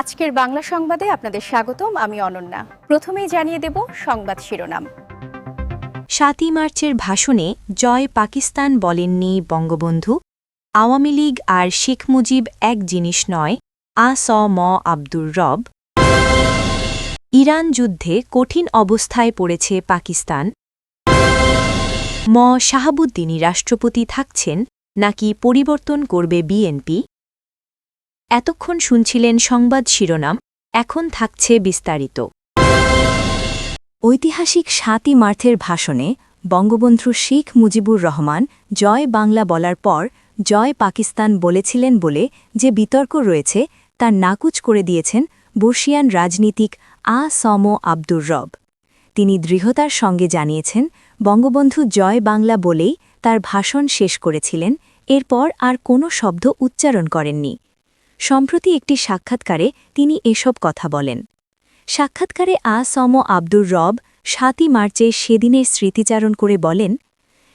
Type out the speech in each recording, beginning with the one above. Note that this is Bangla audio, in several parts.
আজকের বাংলা সংবাদে আপনাদের স্বাগতম। আমি অনন্যা। প্রথমেই জানিয়ে দেব সংবাদ শিরোনাম। ৭ই মার্চের ভাষণে জয় পাকিস্তান বলেননি বঙ্গবন্ধু। আওয়ামী লীগ আর শেখ মুজিব এক জিনিস নয়, ম আব্দুর রব। ইরান যুদ্ধে কঠিন অবস্থায় পড়েছে পাকিস্তান। শাহাবুদ্দিনই রাষ্ট্রপতি থাকছেন নাকি পরিবর্তন করবে বিএনপি। এতক্ষণ শুনছিলেন সংবাদ শিরোনাম, এখন থাকছে বিস্তারিত। ঐতিহাসিক ৭ই মার্চের ভাষণে বঙ্গবন্ধু শেখ মুজিবুর রহমান জয় বাংলা বলার পর জয় পাকিস্তান বলেছিলেন বলে যে বিতর্ক রয়েছে তা নাকুচ করে দিয়েছেন বর্ষিয়ান রাজনীতিক ম আব্দুর রব। তিনি দৃঢ়তার সঙ্গে জানিয়েছেন, বঙ্গবন্ধু জয় বাংলা বলেই তার ভাষণ শেষ করেছিলেন, এরপর আর কোনো শব্দ উচ্চারণ করেননি। সম্প্রতি একটি সাক্ষাৎকারে তিনি এসব কথা বলেন। সাক্ষাৎকারে ম আব্দুর রব ৭ই মার্চে সেদিনের স্মৃতিচারণ করে বলেন,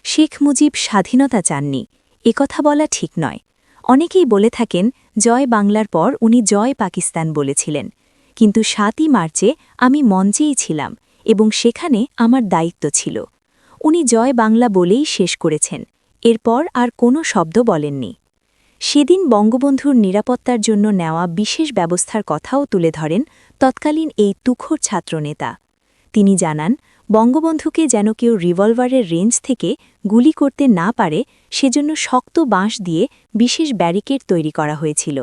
শেখ মুজিব স্বাধীনতা চাননি, একথা বলা ঠিক নয়। অনেকেই বলে থাকেন জয় বাংলার পর উনি জয় পাকিস্তান বলেছিলেন, কিন্তু ৭ই মার্চে আমি মঞ্চেই ছিলাম এবং সেখানে আমার দায়িত্ব ছিল। উনি জয় বাংলা বলেই শেষ করেছেন, এরপর আর কোনো শব্দ বলেননি। সেদিন বঙ্গবন্ধুর নিরাপত্তার জন্য নেওয়া বিশেষ ব্যবস্থার কথাও তুলে ধরেন তৎকালীন এই তুখোর ছাত্রনেতা। তিনি জানান, বঙ্গবন্ধুকে যেন কেউ রিভলভারের রেঞ্জ থেকে গুলি করতে না পারে সেজন্য শক্ত বাঁশ দিয়ে বিশেষ ব্যারিকেড তৈরি করা হয়েছিল।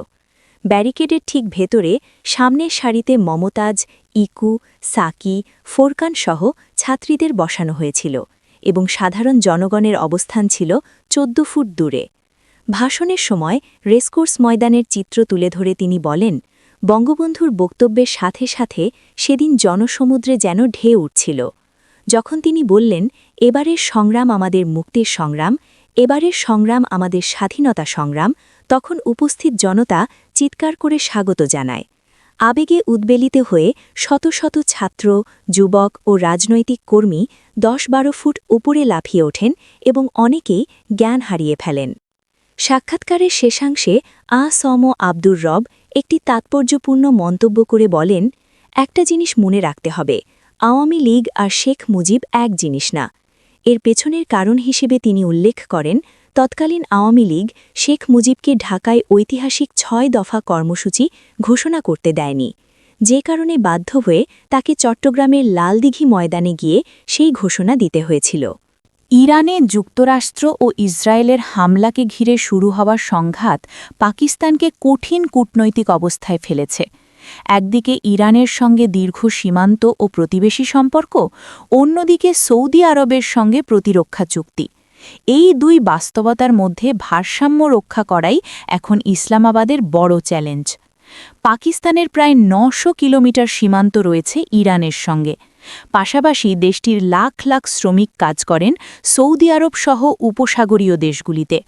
ব্যারিকেডের ঠিক ভেতরে সামনের সারিতে মমতাজ, ইকু, সাকি, ফোরকান সহ ছাত্রীদের বসানো হয়েছিল এবং সাধারণ জনগণের অবস্থান ছিল ১৪ ফুট দূরে। ভাষণের সময় রেসকোর্স ময়দানের চিত্র তুলে ধরে তিনি বলেন, বঙ্গবন্ধুর বক্তব্যের সাথে সাথে সেদিন জনসমুদ্রে যেন ঢেউ উঠছিল। যখন তিনি বললেন, এবারের সংগ্রাম আমাদের মুক্তির সংগ্রাম, এবারের সংগ্রাম আমাদের স্বাধীনতা সংগ্রাম, তখন উপস্থিত জনতা চিৎকার করে স্বাগত জানায়। আবেগে উদ্বেলিত হয়ে শত শত ছাত্র, যুবক ও রাজনৈতিক কর্মী ১০-১২ ফুট উপরে লাফিয়ে ওঠেন এবং অনেকেই জ্ঞান হারিয়ে ফেলেন। সাক্ষাৎকারের শেষাংশে ম আব্দুর রব একটি তাৎপর্যপূর্ণ মন্তব্য করে বলেন, একটা জিনিস মনে রাখতে হবে, আওয়ামী লীগ আর শেখ মুজিব এক জিনিস না। এর পেছনের কারণ হিসেবে তিনি উল্লেখ করেন, তৎকালীন আওয়ামী লীগ শেখ মুজিবকে ঢাকায় ঐতিহাসিক ৬ দফা কর্মসূচি ঘোষণা করতে দেয়নি, যে কারণে বাধ্য হয়ে তাকে চট্টগ্রামের লালদিঘি ময়দানে গিয়ে সেই ঘোষণা দিতে হয়েছিল। ইরানে যুক্তরাষ্ট্র ও ইসরায়েলের হামলাকে ঘিরে শুরু হওয়া সংঘাত পাকিস্তানকে কঠিন কূটনৈতিক অবস্থায় ফেলেছে। একদিকে ইরানের সঙ্গে দীর্ঘ সীমান্ত ও প্রতিবেশী সম্পর্ক, অন্যদিকে সৌদি আরবের সঙ্গে প্রতিরক্ষা চুক্তি। এই দুই বাস্তবতার মধ্যে ভারসাম্য রক্ষা করাই এখন ইসলামাবাদের বড় চ্যালেঞ্জ। পাকিস্তানের প্রায় ৯০০ কিলোমিটার সীমান্ত রয়েছে ইরানের সঙ্গে। পাশাপাশি দেশটির লাখ লাখ শ্রমিক কাজ করেন সৌদি আরব সহ উপসাগরীয় দেশগুলিতে।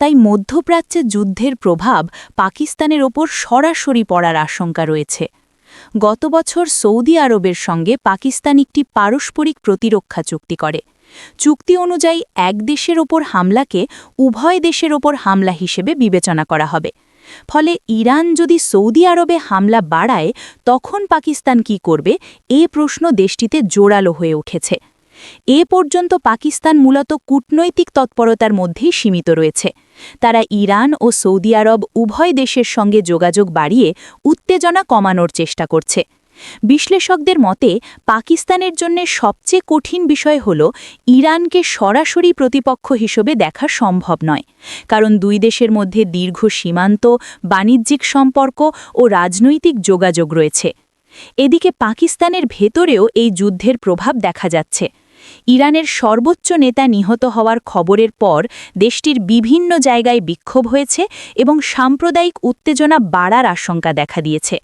তাই মধ্যপ্রাচ্যে যুদ্ধের প্রভাব পাকিস্তানের ওপর সরাসরি পড়ার আশঙ্কা রয়েছে। গত বছর সৌদি আরবের সঙ্গে পাকিস্তান একটি পারস্পরিক প্রতিরক্ষা চুক্তি করে। চুক্তি অনুযায়ী এক দেশের ওপর হামলাকে উভয় দেশের ওপর হামলা হিসেবে বিবেচনা করা হবে। ফলে ইরান যদি সৌদি আরবে হামলা বাড়ায় তখন পাকিস্তান কি করবে, এ প্রশ্ন দেশটিতে জোরালো হয়ে উঠেছে। এ পর্যন্ত পাকিস্তান মূলত কূটনৈতিক তৎপরতার মধ্যেই সীমিত রয়েছে। তারা ইরান ও সৌদি আরব উভয় দেশের সঙ্গে যোগাযোগ বাড়িয়ে উত্তেজনা কমানোর চেষ্টা করছে। বিশ্লেষকদের মতে পাকিস্তানের জন্য সবচেয়ে কঠিন বিষয় হল ইরানকে সরাসরি প্রতিপক্ষ হিসেবে দেখা সম্ভব নয়, কারণ দুই দেশের মধ্যে দীর্ঘ সীমান্ত, বাণিজ্যিক সম্পর্ক ও রাজনৈতিক যোগাযোগ রয়েছে। এদিকে পাকিস্তানের ভেতরেও এই যুদ্ধের প্রভাব দেখা যাচ্ছে। ইরানের সর্বোচ্চ নেতা নিহত হওয়ার খবরের পর দেশটির বিভিন্ন জায়গায় বিক্ষোভ হয়েছে এবং সাম্প্রদায়িক উত্তেজনা বাড়ার আশঙ্কা দেখা দিয়েছে।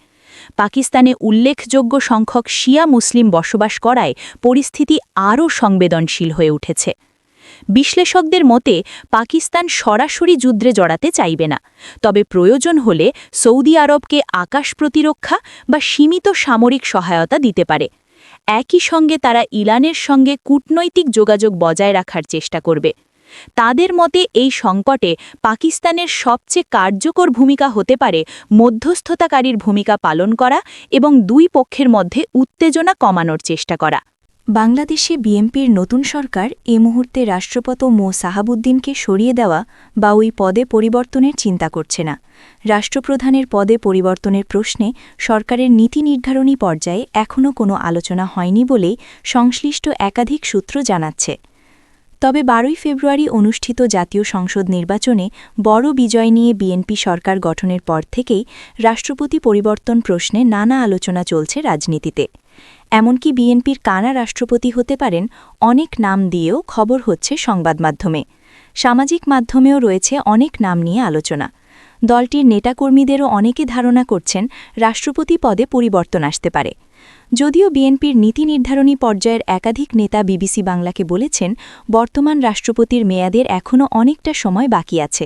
পাকিস্তানে উল্লেখযোগ্য সংখ্যক শিয়া মুসলিম বসবাস করায় পরিস্থিতি আরও সংবেদনশীল হয়ে উঠেছে। বিশ্লেষকদের মতে পাকিস্তান সরাসরি যুদ্ধে জড়াতে চাইবে না, তবে প্রয়োজন হলে সৌদি আরবকে আকাশ প্রতিরক্ষা বা সীমিত সামরিক সহায়তা দিতে পারে। একই সঙ্গে তারা ইরানের সঙ্গে কূটনৈতিক যোগাযোগ বজায় রাখার চেষ্টা করবে। তাদের মতে এই সংকটে পাকিস্তানের সবচেয়ে কার্যকর ভূমিকা হতে পারে মধ্যস্থতাকারীর ভূমিকা পালন করা এবং দুই পক্ষের মধ্যে উত্তেজনা কমানোর চেষ্টা করা। বাংলাদেশে বিএনপির নতুন সরকার এ মুহূর্তে রাষ্ট্রপতি মো সাহাবুদ্দিনকে সরিয়ে দেওয়া বা ওই পদে পরিবর্তনের চিন্তা করছে না। রাষ্ট্রপ্রধানের পদে পরিবর্তনের প্রশ্নে সরকারের নীতি নির্ধারণী পর্যায়ে এখনও কোনো আলোচনা হয়নি বলেই সংশ্লিষ্ট একাধিক সূত্র জানাচ্ছে। তবে 12 ফেব্রুয়ারি অনুষ্ঠিত জাতীয় সংসদ নির্বাচনে বড় বিজয় নিয়ে বিএনপি সরকার গঠনের পর থেকেই রাষ্ট্রপতি পরিবর্তন প্রশ্নে নানা আলোচনা চলছে রাজনীতিতে। এমনকি বিএনপির কারা রাষ্ট্রপতি হতে পারেন অনেক নাম দিয়েও খবর হচ্ছে সংবাদ মাধ্যমে। সামাজিক মাধ্যমেও রয়েছে অনেক নাম নিয়ে আলোচনা। দলটির নেতাকর্মীদেরও অনেকে ধারণা করছেন রাষ্ট্রপতি পদে পরিবর্তন আসতে পারে। যদিও বিএনপির নীতি নির্ধারণী পর্যায়ের একাধিক নেতা বিবিসি বাংলাকে বলেছেন বর্তমান রাষ্ট্রপতির মেয়াদের এখনও অনেকটা সময় বাকি আছে,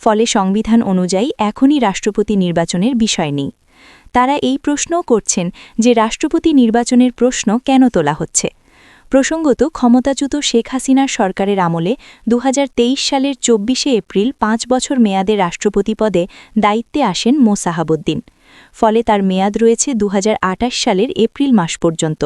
ফলে সংবিধান অনুযায়ী এখনই রাষ্ট্রপতি নির্বাচনের বিষয় নেই। তারা এই প্রশ্নও করছেন যে রাষ্ট্রপতি নির্বাচনের প্রশ্ন কেন তোলা হচ্ছে। প্রসঙ্গত, ক্ষমতাচ্যুত শেখ হাসিনার সরকারের আমলে 2023 সালের 24শে এপ্রিল 5 বছর মেয়াদে রাষ্ট্রপতি পদে দায়িত্বে আসেন মো সাহাবুদ্দিন। ফলে তার মেয়াদ রয়েছে 2028 সালের এপ্রিল মাস পর্যন্ত।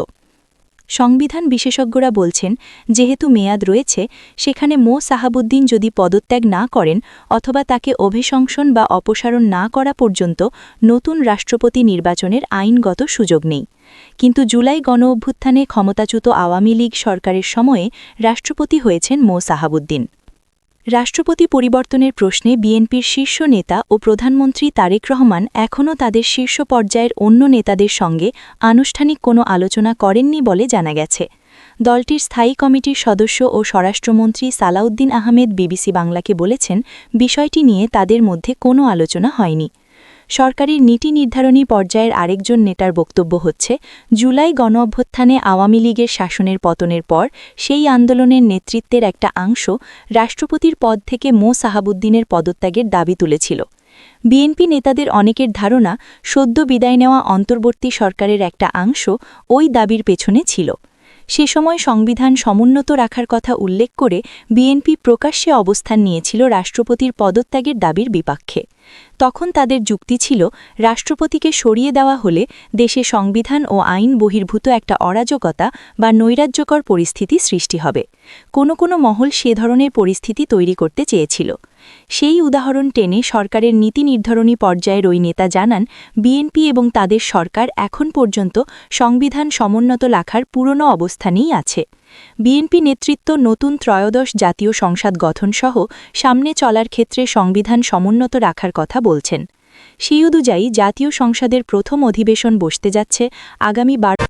সংবিধান বিশেষজ্ঞরা বলছেন, যেহেতু মেয়াদ রয়েছে, সেখানে মো সাহাবুদ্দিন যদি পদত্যাগ না করেন অথবা তাকে অভিশংসন বা অপসারণ না করা পর্যন্ত নতুন রাষ্ট্রপতি নির্বাচনের আইনগত সুযোগ নেই। কিন্তু জুলাই গণঅভ্যুত্থানে ক্ষমতাচ্যুত আওয়ামী লীগ সরকারের সময়ে রাষ্ট্রপতি হয়েছেন মো সাহাবুদ্দিন। রাষ্ট্রপতি পরিবর্তনের প্রশ্নে বিএনপির শীর্ষ নেতা ও প্রধানমন্ত্রী তারেক রহমান এখনও তাদের শীর্ষ পর্যায়ের অন্য নেতাদের সঙ্গে আনুষ্ঠানিক কোনো আলোচনা করেননি বলে জানা গেছে। দলটির স্থায়ী কমিটির সদস্য ও স্বরাষ্ট্রমন্ত্রী সালাউদ্দিন আহমেদ বিবিসি বাংলাকে বলেছেন, বিষয়টি নিয়ে তাদের মধ্যে কোনো আলোচনা হয়নি। সরকারের নীতি নির্ধারণী পর্যায়ের আরেকজন নেতার বক্তব্য হচ্ছে, জুলাই গণঅভ্যুত্থানে আওয়ামী লীগের শাসনের পতনের পর সেই আন্দোলনের নেতৃত্বের একটা অংশ রাষ্ট্রপতির পদ থেকে মো সাহাবুদ্দিনের পদত্যাগের দাবি তুলেছিল। বিএনপি নেতাদের অনেকের ধারণা, সদ্য বিদায় নেওয়া অন্তর্বর্তী সরকারের একটা অংশ ওই দাবির পেছনে ছিল। সে সময় সংবিধান সমুন্নত রাখার কথা উল্লেখ করে বিএনপি প্রকাশ্যে অবস্থান নিয়েছিল রাষ্ট্রপতির পদত্যাগের দাবির বিপক্ষে। তখন তাদের যুক্তি ছিল, রাষ্ট্রপতিকে সরিয়ে দেওয়া হলে দেশে সংবিধান ও আইন বহির্ভূত একটা অরাজকতা বা নৈরাজ্যকর পরিস্থিতি সৃষ্টি হবে। কোনো কোনো মহল সে ধরনের পরিস্থিতি তৈরি করতে চেয়েছিল। সেই উদাহরণ টেনে সরকারের নীতি নির্ধারণী পর্যায়ের ওই নেতা জানান, বিএনপি এবং তাদের সরকার এখন পর্যন্ত সংবিধান সমুন্নত রাখার পুরনো অবস্থানেই আছে। বিএনপি নেতৃত্ব নতুন ত্রয়োদশ জাতীয় সংসদ গঠনসহ সামনে চলার ক্ষেত্রে সংবিধান সমুন্নত রাখার কথা বলছেন। সেই অনুযায়ী জাতীয় সংসদের প্রথম অধিবেশন বসতে যাচ্ছে আগামী 12